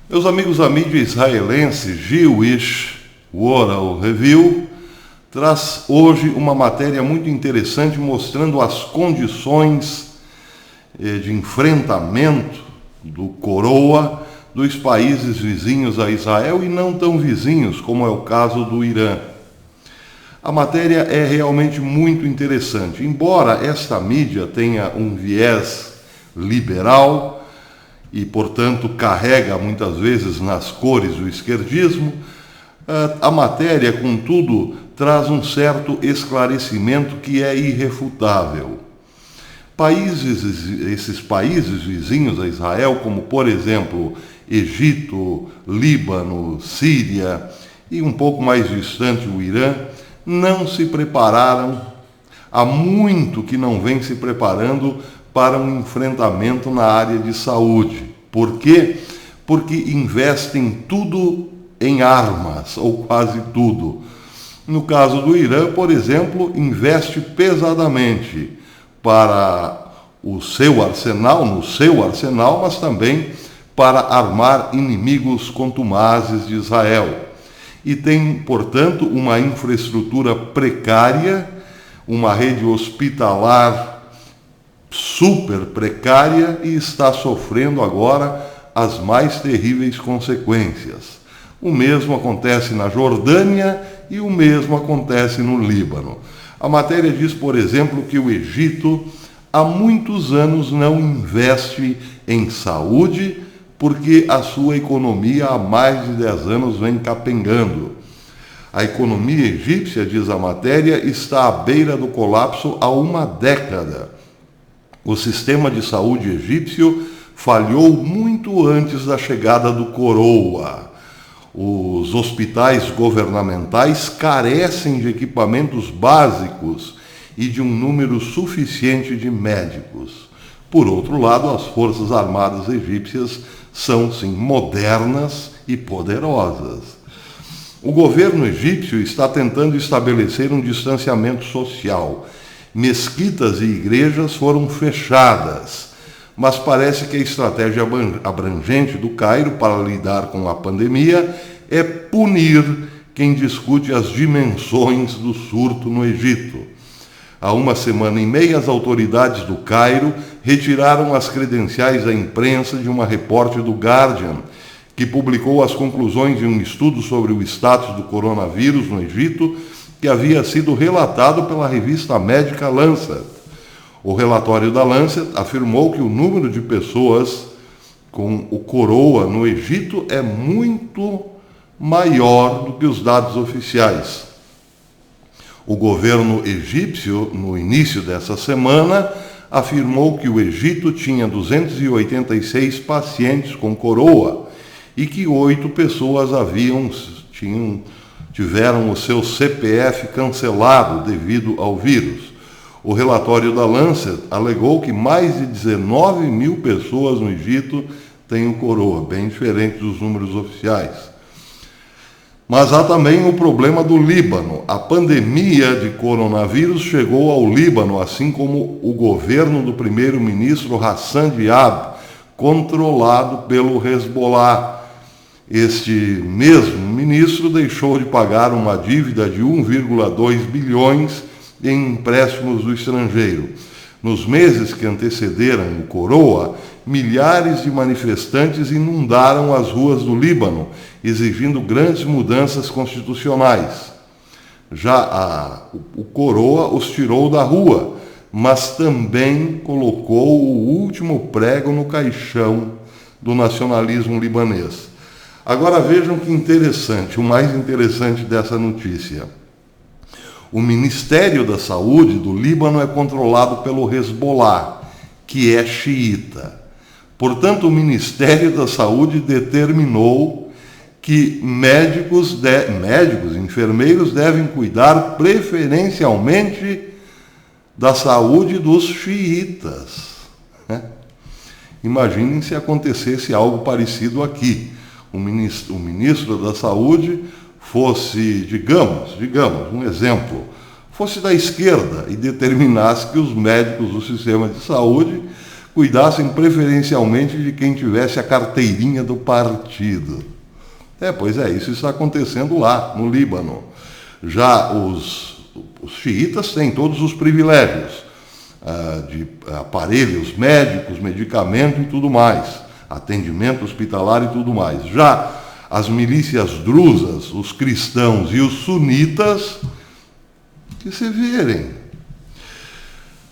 Meus amigos, a mídia israelense Jewish World Review traz hoje uma matéria muito interessante mostrando as condições de enfrentamento do coroa dos países vizinhos a Israel e não tão vizinhos, como é o caso do Irã. A matéria é realmente muito interessante. Embora esta mídia tenha um viés liberal e, portanto, carrega muitas vezes nas cores do esquerdismo, a matéria, contudo, traz um certo esclarecimento que é irrefutável. Esses países vizinhos a Israel, como, por exemplo, Egito, Líbano, Síria e um pouco mais distante o Irã, não se prepararam, há muito que não vem se preparando para um enfrentamento na área de saúde. Por quê? Porque investem tudo em armas, ou quase tudo. No caso do Irã, por exemplo, investe pesadamente para o seu arsenal, no seu arsenal, mas também para armar inimigos contumazes de Israel. E tem, portanto, uma infraestrutura precária, uma rede hospitalar super precária e está sofrendo agora as mais terríveis consequências. O mesmo acontece na Jordânia e o mesmo acontece no Líbano. A matéria diz, por exemplo, que o Egito há muitos anos não investe em saúde porque a sua economia há mais de 10 anos vem capengando. A economia egípcia, diz a matéria, está à beira do colapso há uma década. O sistema de saúde egípcio falhou muito antes da chegada do coroa. Os hospitais governamentais carecem de equipamentos básicos e de um número suficiente de médicos. Por outro lado, as forças armadas egípcias são, sim, modernas e poderosas. O governo egípcio está tentando estabelecer um distanciamento social. Mesquitas e igrejas foram fechadas, mas parece que a estratégia abrangente do Cairo para lidar com a pandemia é punir quem discute as dimensões do surto no Egito. Há uma semana e meia, as autoridades do Cairo retiraram as credenciais à imprensa de uma repórter do Guardian, que publicou as conclusões de um estudo sobre o status do coronavírus no Egito, que havia sido relatado pela revista médica Lancet. O relatório da Lancet afirmou que o número de pessoas com o coroa no Egito é muito maior do que os dados oficiais. O governo egípcio, no início dessa semana, afirmou que o Egito tinha 286 pacientes com coroa e que 8 pessoas tiveram o seu CPF cancelado devido ao vírus. O relatório da Lancet alegou que mais de 19 mil pessoas no Egito têm o coroa, bem diferente dos números oficiais. Mas há também o problema do Líbano. A pandemia de coronavírus chegou ao Líbano, assim como o governo do primeiro-ministro Hassan Diab, controlado pelo Hezbollah. Este mesmo ministro deixou de pagar uma dívida de 1,2 bilhões em empréstimos do estrangeiro. Nos meses que antecederam o coroa, milhares de manifestantes inundaram as ruas do Líbano, exigindo grandes mudanças constitucionais. O coroa os tirou da rua, mas também colocou o último prego no caixão do nacionalismo libanês. Agora vejam que interessante, o mais interessante dessa notícia. O Ministério da Saúde do Líbano é controlado pelo Hezbollah, que é xiita. Portanto, o Ministério da Saúde determinou que médicos, enfermeiros devem cuidar preferencialmente da saúde dos xiitas. Imaginem se acontecesse algo parecido aqui. O ministro da Saúde fosse, digamos, um exemplo, fosse da esquerda e determinasse que os médicos do sistema de saúde cuidassem preferencialmente de quem tivesse a carteirinha do partido. Pois é, isso está acontecendo lá, no Líbano. Já os xiitas têm todos os privilégios de aparelhos médicos, medicamento e tudo mais, atendimento hospitalar e tudo mais. Já as milícias druzas, os cristãos e os sunitas, que se virem.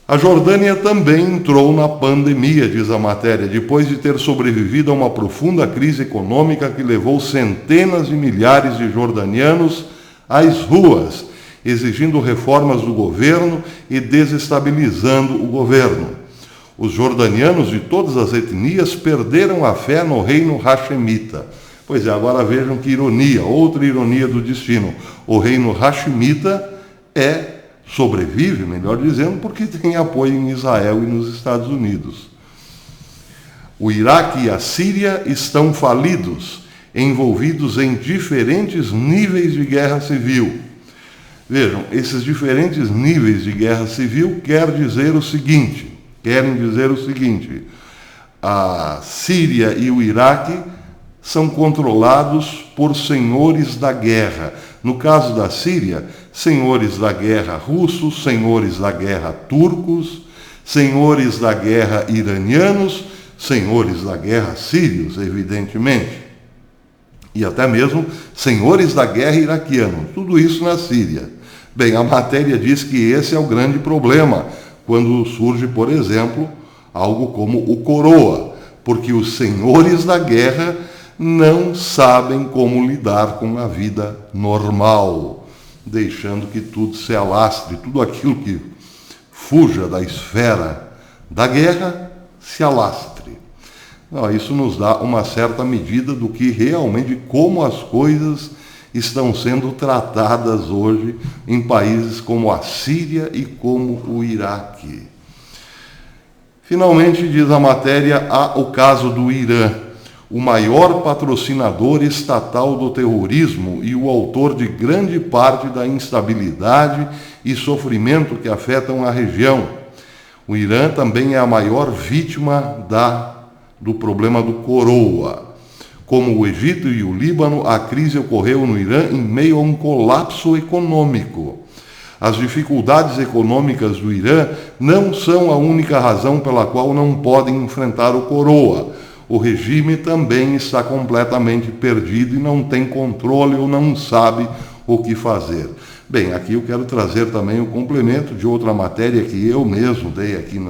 A Jordânia também entrou na pandemia, diz a matéria, depois de ter sobrevivido a uma profunda crise econômica que levou centenas de milhares de jordanianos às ruas, exigindo reformas do governo e desestabilizando o governo. Os jordanianos de todas as etnias perderam a fé no reino hashemita. Pois é, agora vejam que ironia, outra ironia do destino. O reino hashemita sobrevive, melhor dizendo, porque tem apoio em Israel e nos Estados Unidos. O Iraque e a Síria estão falidos, envolvidos em diferentes níveis de guerra civil. Vejam, esses diferentes níveis de guerra civil querem dizer o seguinte, a Síria e o Iraque são controlados por senhores da guerra. No caso da Síria, senhores da guerra russos, senhores da guerra turcos, senhores da guerra iranianos, senhores da guerra sírios, evidentemente. E até mesmo senhores da guerra iraquianos. Tudo isso na Síria. Bem, a matéria diz que esse é o grande problema quando surge, por exemplo, algo como o coroa, porque os senhores da guerra não sabem como lidar com a vida normal, deixando que tudo se alastre, tudo aquilo que fuja da esfera da guerra se alastre. Isso nos dá uma certa medida do que realmente, como as coisas estão sendo tratadas hoje em países como a Síria e como o Iraque. Finalmente, diz a matéria, há o caso do Irã, o maior patrocinador estatal do terrorismo e o autor de grande parte da instabilidade e sofrimento que afetam a região. O Irã também é a maior vítima do problema do coroa. Como o Egito e o Líbano, a crise ocorreu no Irã em meio a um colapso econômico. As dificuldades econômicas do Irã não são a única razão pela qual não podem enfrentar o coroa. O regime também está completamente perdido e não tem controle ou não sabe o que fazer. Bem, aqui eu quero trazer também o complemento de outra matéria que eu mesmo dei aqui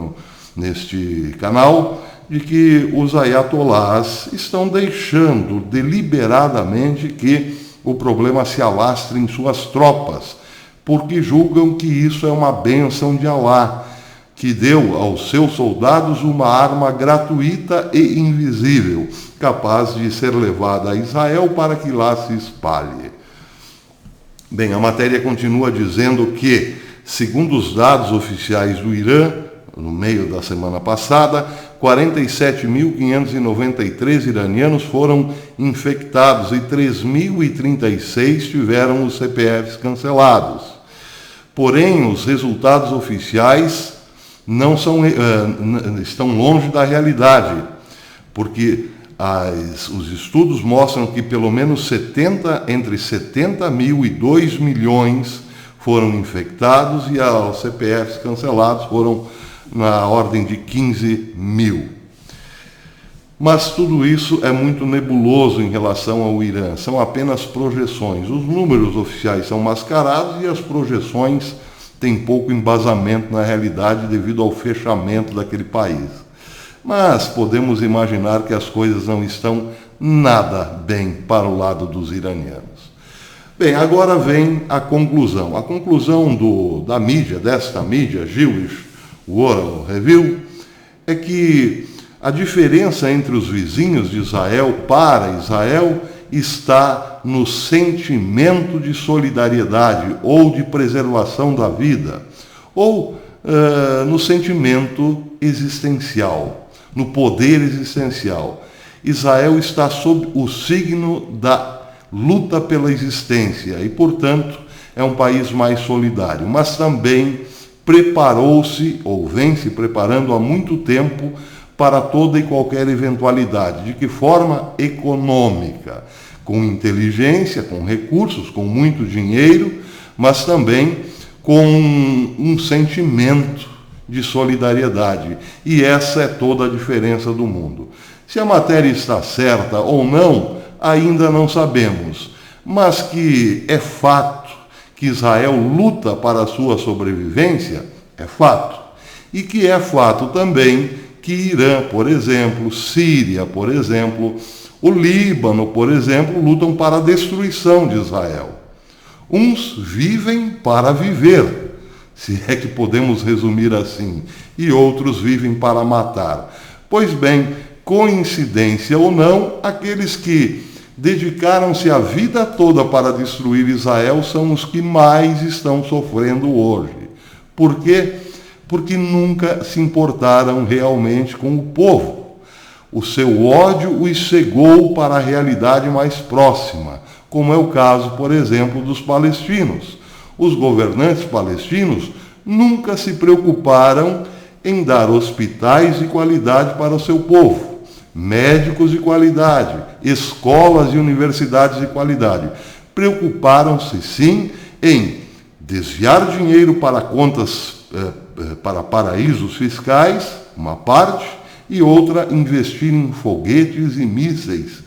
neste canal, de que os ayatolás estão deixando deliberadamente que o problema se alastre em suas tropas, porque julgam que isso é uma bênção de Alá, que deu aos seus soldados uma arma gratuita e invisível, capaz de ser levada a Israel para que lá se espalhe. Bem, a matéria continua dizendo que, segundo os dados oficiais do Irã, no meio da semana passada, 47.593 iranianos foram infectados e 3.036 tiveram os CPFs cancelados. Porém, os resultados oficiais estão longe da realidade, porque os estudos mostram que pelo menos entre 70 mil e 2 milhões foram infectados e os CPFs cancelados foram na ordem de 15 mil. Mas tudo isso é muito nebuloso em relação ao Irã, são apenas projeções. Os números oficiais são mascarados e as projeções têm pouco embasamento na realidade devido ao fechamento daquele país. Mas podemos imaginar que as coisas não estão nada bem para o lado dos iranianos. Bem, agora vem a conclusão. A conclusão desta mídia, Jewish World Review, é que a diferença entre os vizinhos de Israel para Israel está no sentimento de solidariedade ou de preservação da vida, ou no sentimento existencial, no poder existencial. Israel está sob o signo da luta pela existência e, portanto, é um país mais solidário, mas também preparou-se, ou vem se preparando há muito tempo, para toda e qualquer eventualidade. De que forma? Econômica, com inteligência, com recursos, com muito dinheiro, mas também com um sentimento de solidariedade. E essa é toda a diferença do mundo. Se a matéria está certa ou não, ainda não sabemos, mas que é fato que Israel luta para a sua sobrevivência, é fato. E que é fato também que Irã, por exemplo, Síria, por exemplo, o Líbano, por exemplo, lutam para a destruição de Israel. Uns vivem para viver, se é que podemos resumir assim, e outros vivem para matar. Pois bem, coincidência ou não, aqueles que dedicaram-se a vida toda para destruir Israel são os que mais estão sofrendo hoje. Por quê? Porque nunca se importaram realmente com o povo. O seu ódio os cegou para a realidade mais próxima, como é o caso, por exemplo, dos palestinos. Os governantes palestinos nunca se preocuparam em dar hospitais de qualidade para o seu povo, médicos de qualidade, escolas e universidades de qualidade. Preocuparam-se, sim, em desviar dinheiro para contas, para paraísos fiscais, uma parte, e outra investir em foguetes e mísseis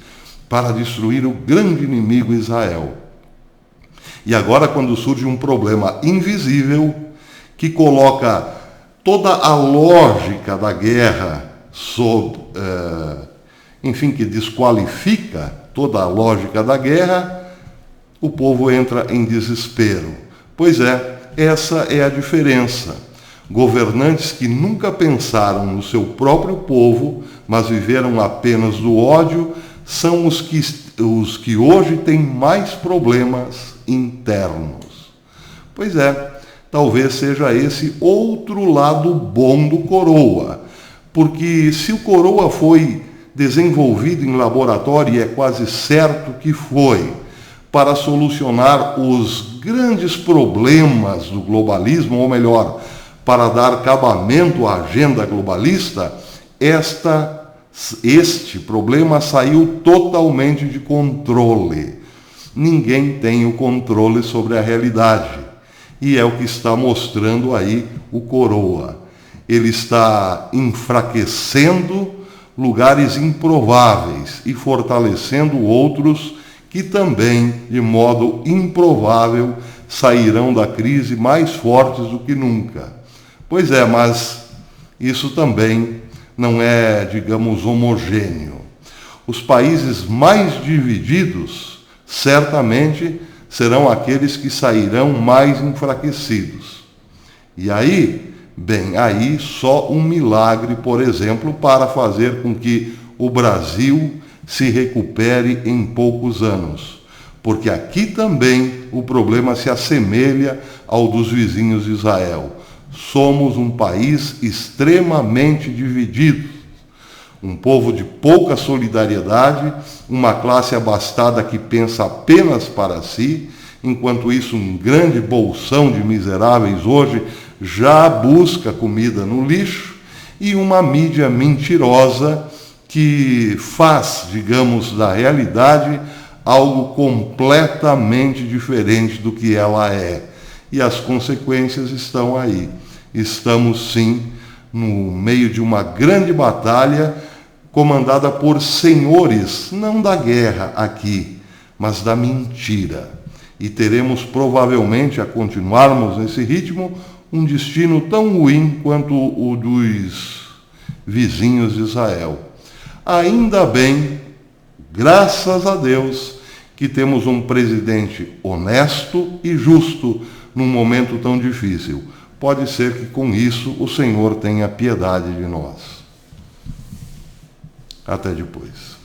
para destruir o grande inimigo Israel. E agora, quando surge um problema invisível que coloca toda a lógica da guerra que desqualifica toda a lógica da guerra, o povo entra em desespero. Pois é, essa é a diferença. Governantes que nunca pensaram no seu próprio povo, mas viveram apenas do ódio, são os que hoje têm mais problemas internos. Pois é, talvez seja esse outro lado bom do coroa, porque se o coroa foi desenvolvido em laboratório, e é quase certo que foi, para solucionar os grandes problemas do globalismo, ou melhor, para dar acabamento à agenda globalista, este problema saiu totalmente de controle. Ninguém tem o controle sobre a realidade. E é o que está mostrando aí o coroa. Ele está enfraquecendo lugares improváveis e fortalecendo outros que também, de modo improvável, sairão da crise mais fortes do que nunca. Pois é, mas isso também não é, digamos, homogêneo. Os países mais divididos, certamente, serão aqueles que sairão mais enfraquecidos. E aí, bem, aí só um milagre, por exemplo, para fazer com que o Brasil se recupere em poucos anos. Porque aqui também o problema se assemelha ao dos vizinhos de Israel. Somos um país extremamente dividido, um povo de pouca solidariedade, uma classe abastada que pensa apenas para si, enquanto isso um grande bolsão de miseráveis hoje já busca comida no lixo, e uma mídia mentirosa que faz, digamos, da realidade algo completamente diferente do que ela é. E as consequências estão aí. Estamos, sim, no meio de uma grande batalha comandada por senhores, não da guerra aqui, mas da mentira. E teremos provavelmente, a continuarmos nesse ritmo, um destino tão ruim quanto o dos vizinhos de Israel. Ainda bem, graças a Deus, que temos um presidente honesto e justo num momento tão difícil. Pode ser que com isso o Senhor tenha piedade de nós. Até depois.